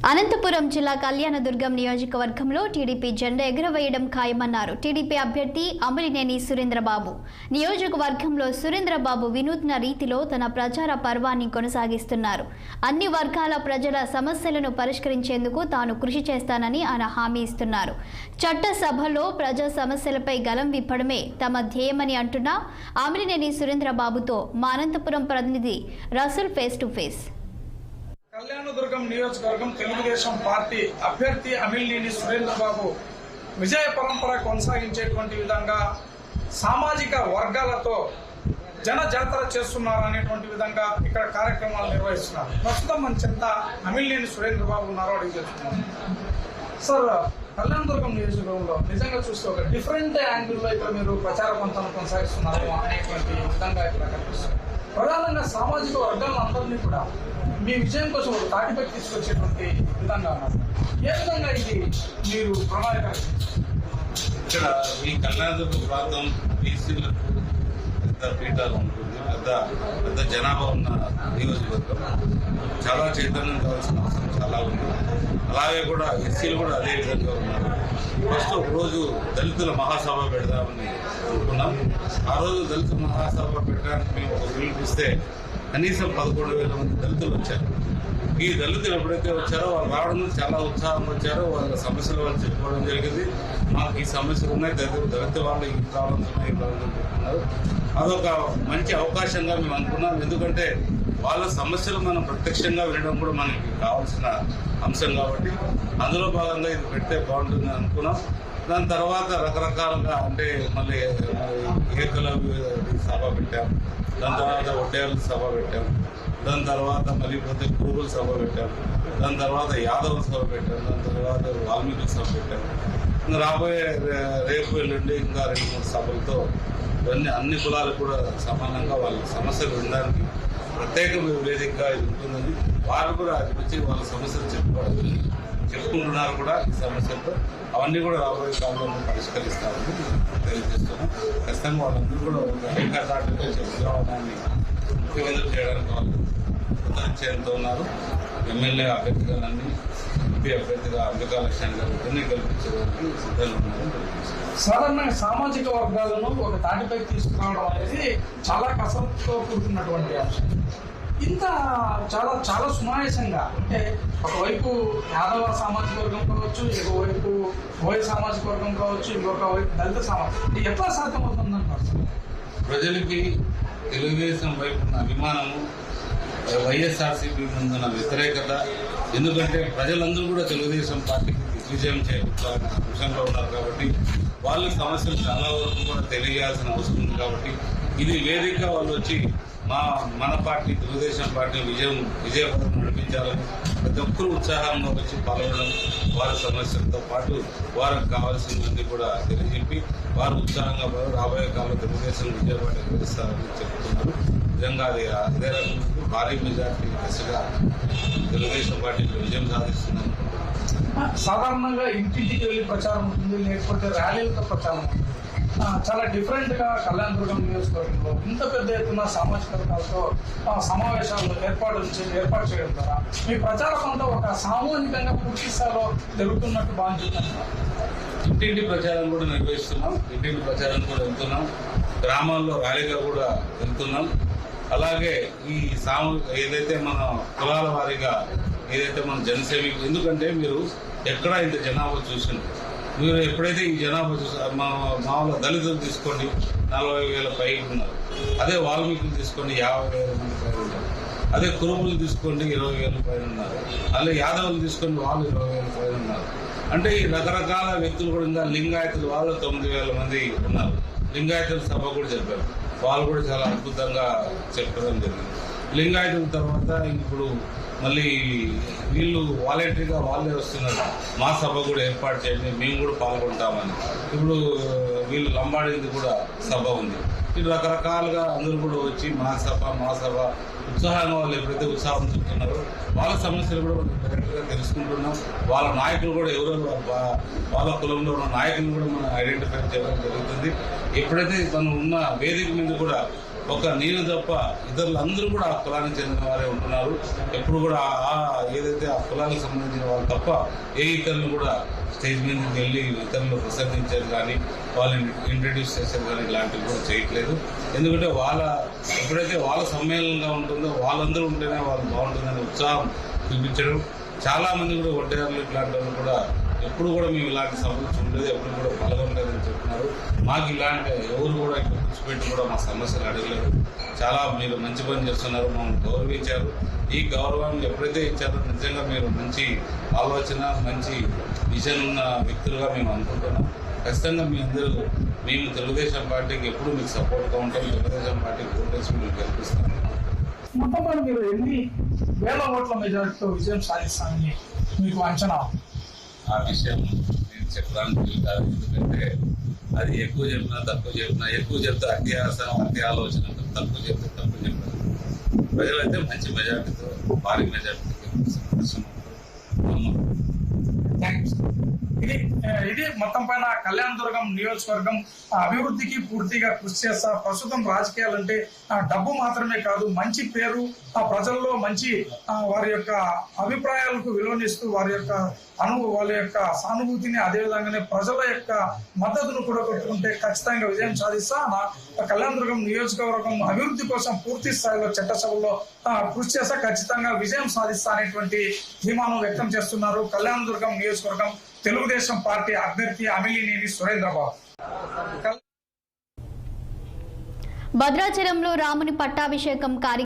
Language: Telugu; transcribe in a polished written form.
అనంతపురం జిల్లా కళ్యాణదుర్గం నియోజకవర్గంలో టీడీపీ జెండా ఎగురవేయడం ఖాయమన్నారు టీడీపీ అభ్యర్థి అమలినేని సురేంద్రబాబు. నియోజకవర్గంలో సురేంద్రబాబు వినూత్న రీతిలో తన ప్రచార పర్వాన్ని కొనసాగిస్తున్నారు. అన్ని వర్గాల ప్రజల సమస్యలను పరిష్కరించేందుకు తాను కృషి చేస్తానని ఆయన హామీ ఇస్తున్నారు. చట్టసభలో ప్రజా సమస్యలపై గలం విప్పడమే తమ ధ్యేయమని అంటున్న అమలినేని సురేంద్రబాబుతో మా అనంతపురం ప్రతినిధి Rasool face to face. Kalyanadurgam నియోజకవర్గం తెలుగుదేశం పార్టీ అభ్యర్థి అమిలినేని సురేంద్రబాబు విజయ పరంపర కొనసాగించేటువంటి విధంగా సామాజిక వర్గాలతో జనజాతర చేస్తున్నారు అనేటువంటి విధంగా ఇక్కడ కార్యక్రమాలు నిర్వహిస్తున్నారు. ప్రస్తుతం మన చెంత అమిలినేని సురేంద్రబాబు ఉన్నారు, అడిగి చెప్తున్నాం. సార్, కళ్యాణదుర్గం నియోజకవర్గంలో నిజంగా చూస్తే ఒక డిఫరెంట్ యాంగిల్లో ఇక్కడ మీరు ప్రచార పంతాలను కొనసాగిస్తున్నారు అనేటువంటి విధంగా ఇక్కడ కనిపిస్తుంది. ప్రధానంగా సామాజిక వర్గాలందరినీ కూడా మీ విజయం కోసం ఒక తాటిపై తీసుకొచ్చేటువంటి విధంగా ఉన్నారు. ఏ విధంగా ఇది మీరు ప్రణాళిక? ఇక్కడ ఈ కళ్యాణదుర్గ ప్రాంతం బీసీలకు పెద్ద పీఠాలు ఉంటుంది, పెద్ద జనాభా ఉన్న నియోజకవర్గం. చాలా చైతన్యం కావాల్సిన అవసరం చాలా ఉంది. అలాగే కూడా ఎస్సీలు కూడా అదే విధంగా ఉన్నారు. ఫస్ట్ ఒక రోజు దళితుల మహాసభ పెడదామని అనుకున్నాం. ఆ రోజు దళిత మహాసభ పెట్టడానికి మేము ఒక పిలుపిస్తే కనీసం 11,000 మంది దళితులు వచ్చారు. ఈ దళితులు ఎప్పుడైతే వచ్చారో వాళ్ళు రావడం చాలా ఉత్సాహంగా వచ్చారో వాళ్ళ సమస్యలు వాళ్ళు చెప్పుకోవడం జరిగింది. మాకు ఈ సమస్యలు ఉన్నాయి, దళిత వాళ్ళు ఈ ప్రాబ్లమ్స్ ఉన్నాయి, ఈ ప్రాబ్లమ్స్ చెప్పుకున్నారు. అదొక మంచి అవకాశంగా మేము అనుకున్నాం. ఎందుకంటే వాళ్ళ సమస్యలు మనం ప్రత్యక్షంగా వినడం కూడా మనకి కావాల్సిన అంశం కాబట్టి అందులో భాగంగా ఇది పెడితే బాగుంటుంది అనుకున్నాం. దాని తర్వాత రకరకాలుగా అంటే మళ్ళీ ఏకలవ్య సభ పెట్టాం, దాని తర్వాత ఒడ్డేర్ల సభ పెట్టాం, దాని తర్వాత మళ్ళీ పోతే కురుబుల సభ పెట్టాం, దాని తర్వాత యాదవ సభ పెట్టాం, దాని తర్వాత వాల్మీకి సభ పెట్టాం. ఇంకా రాబోయే రేపు ఎల్లుండి ఇంకా 2-3 సభలతో ఇవన్నీ అన్ని కులాలకు కూడా సమానంగా వాళ్ళ సమస్యలు వినడానికి ప్రత్యేక వేదికగా ఇది ఉంటుందని వారు కూడా అది వచ్చి వాళ్ళ సమస్యలు చెప్పుకుంటున్నారు కూడా. ఈ సమస్యలతో అవన్నీ కూడా రాబోయే కాలంలో పరిష్కరిస్తామని తెలియజేస్తున్నాం. ఖచ్చితంగా వాళ్ళందరూ కూడా ఏకాదాటిగా చెప్పుకోవడాన్ని ముఖ్యమంత్రి చేయడానికి వాళ్ళు కృతజ్ఞతతో ఉన్నారు. ఎమ్మెల్యే అభ్యర్థిగా నన్ను, ఎంపీ అభ్యర్థిగా అంబికా లక్ష్యాన్ని గారు ఇవన్నీ కల్పించడానికి సిద్ధంగా ఉన్నారని సాధారణంగా సామాజిక వర్గాలను ఒక తాటిపై తీసుకురావడం అనేది చాలా కసరత్తుతో కూడుకున్నటువంటి అంశం. ఇంత చాలా సునాయాసంగా అంటే ఒకవైపు యాదవ సామాజిక వర్గం కావచ్చు, ఇంకోవైపు బోయ సామాజిక వర్గం కావచ్చు, ఇంకొక వైపు దళిత సామాజిక, ఎట్లా సాధ్యమవుతుందంటారు? ప్రజలకి తెలుగుదేశం వైపు ఉన్న అభిమానము, వైఎస్ఆర్సీపీ ముందున్న వ్యతిరేకత. ఎందుకంటే ప్రజలందరూ కూడా తెలుగుదేశం పార్టీకి దిగ్విజయం చేయాలనే అంశంలో ఉన్నారు కాబట్టి వాళ్ళ సమస్యలు చాలా వరకు కూడా తెలియాల్సిన అవసరం ఉంది. కాబట్టి ఇది వేదిక వాళ్ళు వచ్చి మన పార్టీ తెలుగుదేశం పార్టీ విజయపథం నడిపించాలని ప్రతి ఒక్కరు ఉత్సాహంగా వచ్చి పాల్గొనడం, వారి సమస్యలతో పాటు వారికి కావాల్సినవన్నీ కూడా తెలియజెప్పి వారు ఉత్సాహంగా రాబోయే కాలంలో తెలుగుదేశం విజయపాటి ఎదురిస్తారని చెప్తున్నారు. నిజంగా అది అదే రకంగా భారీ మెజార్టీ దిశగా తెలుగుదేశం పార్టీ విజయం సాధిస్తున్నారు. సాధారణంగా ఇంటింటికి వెళ్ళి ప్రచారం ఉంటుంది, లేకపోతే ర్యాలీలతో ప్రచారం ఉంటుంది. చాలా డిఫరెంట్గా కళ్యాణదుర్గం నియోజకవర్గంలో ఇంత పెద్ద ఎత్తున సామాజిక వర్గాలతో సమావేశాలు ఏర్పాటు చేయడం ద్వారా మీ ప్రచారం అంతా ఒక సామూహికంగా పూర్తి స్థాయిలో జరుగుతున్నట్టు భావించుతున్నాను. ఇంటింటి ప్రచారం కూడా నిర్వహిస్తున్నాం, ఇంటింటి ప్రచారం కూడా వెళ్తున్నాం, గ్రామాల్లో ర్యాలీగా కూడా వెళ్తున్నాం. అలాగే ఈ ఏదైతే మన కులాల వారీగా ఏదైతే మన జనసేవకు, ఎందుకంటే మీరు ఎక్కడ ఇంత జనాభా చూసింది, మీరు ఎప్పుడైతే ఈ జనాభా చూసారు, మామూలు దళితులు తీసుకోండి 40,000 పైకి ఉన్నారు, అదే వాల్మీకులు తీసుకోండి 50,000 మంది పైన ఉన్నారు, అదే కురుబులు తీసుకోండి 20,000 పైన ఉన్నారు, అలాగే యాదవులు తీసుకోండి వాళ్ళు 20,000 పైన ఉన్నారు. అంటే ఈ రకరకాల వ్యక్తులు కూడా ఇంకా లింగాయతులు వాళ్ళు 9,000 మంది ఉన్నారు. లింగాయతుల సభ కూడా చెప్పారు, వాళ్ళు కూడా చాలా అద్భుతంగా చెప్పడం జరిగింది. లింగాయతుల తర్వాత ఇప్పుడు మళ్ళీ వీళ్ళు వాలంటరీగా వాళ్ళే వస్తున్నారు, మా సభ కూడా ఏర్పాటు చేయండి, మేము కూడా పాల్గొంటామని. ఇప్పుడు వీళ్ళు లంబాడింది కూడా సభ ఉంది. ఇటు రకరకాలుగా అందరూ కూడా వచ్చి మా సభ ఉత్సాహంగా వాళ్ళు ఎప్పుడైతే ఉత్సాహం చూపుతున్నారో వాళ్ళ సమస్యలు కూడా మనం డైరెక్ట్గా తెలుసుకుంటున్నాం. వాళ్ళ నాయకులు కూడా ఎవరో వాళ్ళ కులంలో ఉన్న నాయకులను కూడా మనం ఐడెంటిఫై చేయడం జరుగుతుంది. ఎప్పుడైతే మనం ఉన్న వేదిక మీద కూడా ఒక నేను తప్ప ఇతరులందరూ కూడా ఆ కులానికి చెందిన వారే ఉంటున్నారు. ఎప్పుడు కూడా ఏదైతే ఆ కులానికి సంబంధించిన వాళ్ళు తప్ప ఏ ఇతరులు కూడా స్టేజ్ మీదకి వెళ్ళి ఇతరులు ప్రసంగించారు కానీ వాళ్ళని ఇంట్రడ్యూస్ చేశారు కానీ ఇలాంటివి కూడా చేయట్లేదు. ఎందుకంటే ఎప్పుడైతే వాళ్ళ సమ్మేళనంగా ఉంటుందో వాళ్ళందరూ ఉంటేనే వాళ్ళు బాగుంటుందని ఉత్సాహం చూపించడం. చాలామంది కూడా వడ్డేర్లు ఇట్లాంటి వాళ్ళు కూడా ఎప్పుడు కూడా మేము ఇలాంటి సభలు చూడలేదు, ఎప్పుడు కూడా పాల్గొనలేదని చెప్తున్నారు. మాకు ఇలాంటి ఎవరు కూడా ఇక్కడ కూర్చోబెట్టి కూడా మా సమస్యలు అడగలేదు. చాలా మీరు మంచి పని చేస్తున్నారు, మమ్మల్ని గౌరవించారు. ఈ గౌరవాన్ని ఎప్పుడైతే ఇచ్చారో నిజంగా మీరు మంచి ఆలోచన, మంచి విజన్ ఉన్న వ్యక్తులుగా మేము అనుకుంటున్నాం. ఖచ్చితంగా మీ అందరూ మేము తెలుగుదేశం పార్టీకి ఎప్పుడు మీకు సపోర్ట్గా ఉంటాం. తెలుగుదేశం పార్టీకి ఓటేసి మీకు గెలిపిస్తాం. మొత్తం మీరు ఎన్ని వేల ఓట్ల మెజారిటీతో విజయం సాధిస్తామని మీకు అంచనా? ఆ విషయం నేను చెప్పడానికి వీలు కాదు. ఎందుకంటే అది ఎక్కువ చెప్పినా తక్కువ చెప్పినా, ఎక్కువ చెప్తే అతి ఆశ అతి ఆలోచన, తక్కువ చెప్తే తక్కువ చెప్పారు. ప్రజలైతే మంచి మెజార్టీతో భారీ మెజార్టీతో ఇది మొత్తం పైన కళ్యాణదుర్గం నియోజకవర్గం అభివృద్ధికి పూర్తిగా కృషి చేస్తా. ప్రస్తుతం రాజకీయాలంటే డబ్బు మాత్రమే కాదు, మంచి పేరు, ప్రజల్లో మంచి వారి యొక్క అభిప్రాయాలకు విలువనిస్తూ వాళ్ళ యొక్క సానుభూతిని, అదేవిధంగానే ప్రజల యొక్క మద్దతును కూడా కొట్టుకుంటే ఖచ్చితంగా విజయం సాధిస్తా. కళ్యాణదుర్గం నియోజకవర్గం అభివృద్ధి కోసం పూర్తి స్థాయిలో చట్టసభలో కృషి చేస్తా, ఖచ్చితంగా విజయం సాధిస్తా అనేటువంటి ధీమాను వ్యక్తం చేస్తున్నారు కళ్యాణదుర్గం నియోజకవర్గం తెలుగుదేశం పార్టీ అభ్యర్థి అమిలినేని సురేంద్రబాబు. భద్రాచలంలో రాముని పట్టాభిషేకం కార్యక్రమం